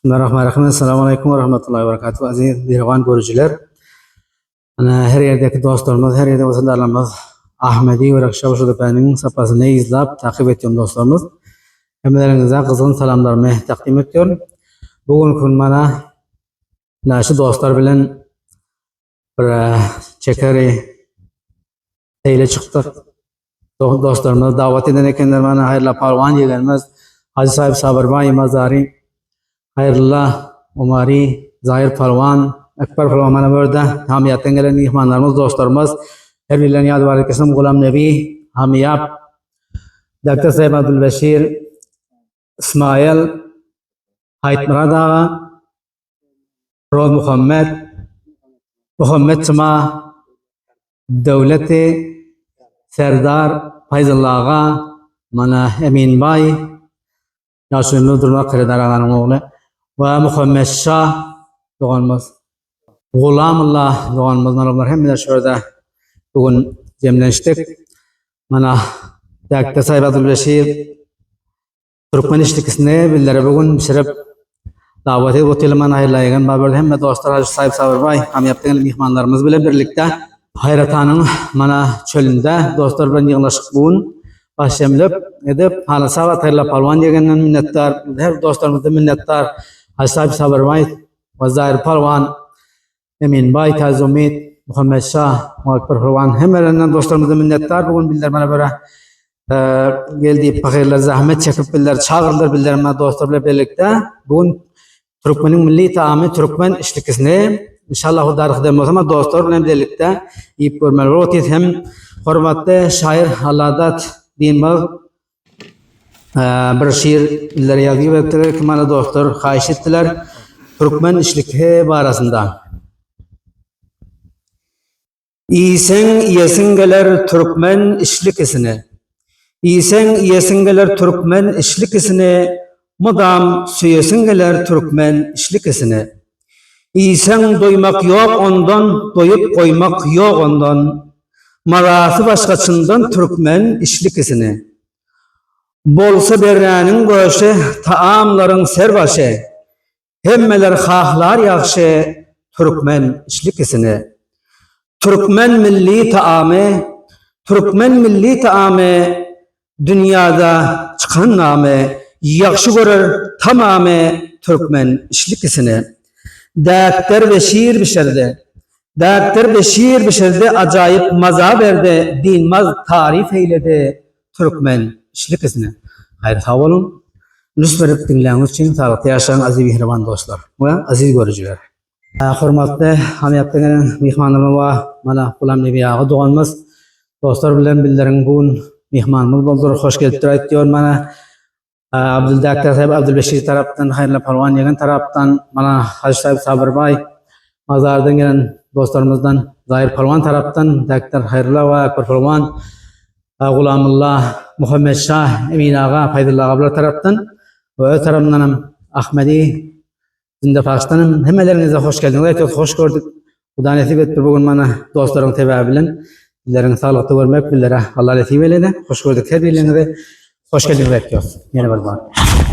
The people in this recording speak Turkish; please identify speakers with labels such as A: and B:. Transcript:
A: Bismillahirrahmanirrahim. Assalamu alaikum ve rahmetullahi ve berekatuhu. Aziz Dirvan görücüler. Her yerdeki dostlarımız, her yerde vatandaşlarımız Ahmedi ve Rakşabaşı'nın sapasını izlep takip ediyorum dostlarımız. Hemlerinize kızgın salamlarımı takdim ediyorum. Bugün kun bana naşı dostlar bilen bir çekeri teyle çıktık. Dostlarımız davet eden ekenler bana hayırlı parvan yelerimiz Hacı Sahip Sabırbay Mazari Hayırlı Umari, Zahir Palvan, Ekber Palvan bana böyle hamiyetten gelen ihmanlarımız, dostlarımız, her birilerine yad var kesim Gulam Nebi, Hamiyab, Dr. Sayyid Abdülbeşir, İsmail, Hayt Murad Ağa, Rod Muhammed Çıma, Devleti, Serdar, Fayzullah Ağa, Mana Emin Bay, Yaşınlı Durma Kredar Ağa'nın oğlu, ve Muhammed Şah doğanımız, Gulamullah doğanımız, onlar hem de şurada bugün cemleştik. Bana Dr. Sayyid Abdülbeşir Türkmen işlikisine birileri bugün şeref davet edip otelman hayırlayıgan babırda hem de dostlar Hacı Sahip Sabırbay ham yaptığın mihmanlarımız bile birlikte Hayratan'ın mana çölünde dostlar ben yığılaşık bugün başlayıp edip hala savat hayırla palvan degenden minnettar, her dostlarımızda minnettar. Hacı Sahip Sabırbay ve Zahir Palvan, Emin Bay, Taz Umid, Muhammed Şah, Ekber Palvan hemelerinden dostlarımızda minnettar. Bugün bildiler bana böyle geldi fakirler zahmet çekip bildiler çağırdılar bildiler bana dostlarla birlikte. Bugün Türkmen'in milli taamı Türkmen işlikisine inşallah o darık demez ama dostlarla birlikte ip görmeli. Rotit hem hürmetli şair Alladat Dinbağ bir şiir illeri yazıyı bektiler ki bana dostlar xahiş ettiler Türkmen işlikliği barasında. İyisen iyesin geler Türkmen işlikisine. İyisen iyesin geler Türkmen işlikisine. Mudam süyesin geler Türkmen işlikisine. İyisen doymak yok ondan, doyup koymak yok ondan. Marası başkasından Türkmen işlikisine. Bolsa berranin göğüşü, taamların serbaşı, hemmeler hahlar yakşı, Türkmen işlikisine. Türkmen milli taamı, dünyada çıkan namı, yakşı görür tamamı Türkmen işlikisine. Dağıtlar ve şiir bişirdi, acayip maza verdi, dinmaz tarif eyledi, Türkmen işlikisine. Hayır sağ olun. Lütfen verip dinleyeniniz için sağlıklı yaşayan aziz mihriban dostlar ve aziz görücüler. Hürmetli hamiyatların mihmanlarımız ve bana Gulam Nebi Ağa doğanımız dostlar bilen bildirin bugün mihmanımız boldur. Hoş geldiniz diyor bana Dr. Sayyid Abdülbeşir taraftan, hayırlı Palvan yegan taraftan, bana Hacı Sahip Sabırbay Mazar'dan gelen dostlarımızdan, Zahir Palvan taraftan, Dr. Hayırlı ve Ekber Palvan, Gulamullah, Muhammed Şah, Emin Ağa, Fayzullah Ağa taraftan ve tarafından Ahmedi, Zinde Pakistan'ın hemelerinize hoş geldiniz. Hoş gördük. Kuda nasip etti bugün bana dostlarım tevabilen. Bizlerin sağlıklı görmek, bizlere Allah nasip eyledi. Hoş gördük. Her birliğinize hoş geldiniz. Yeni bir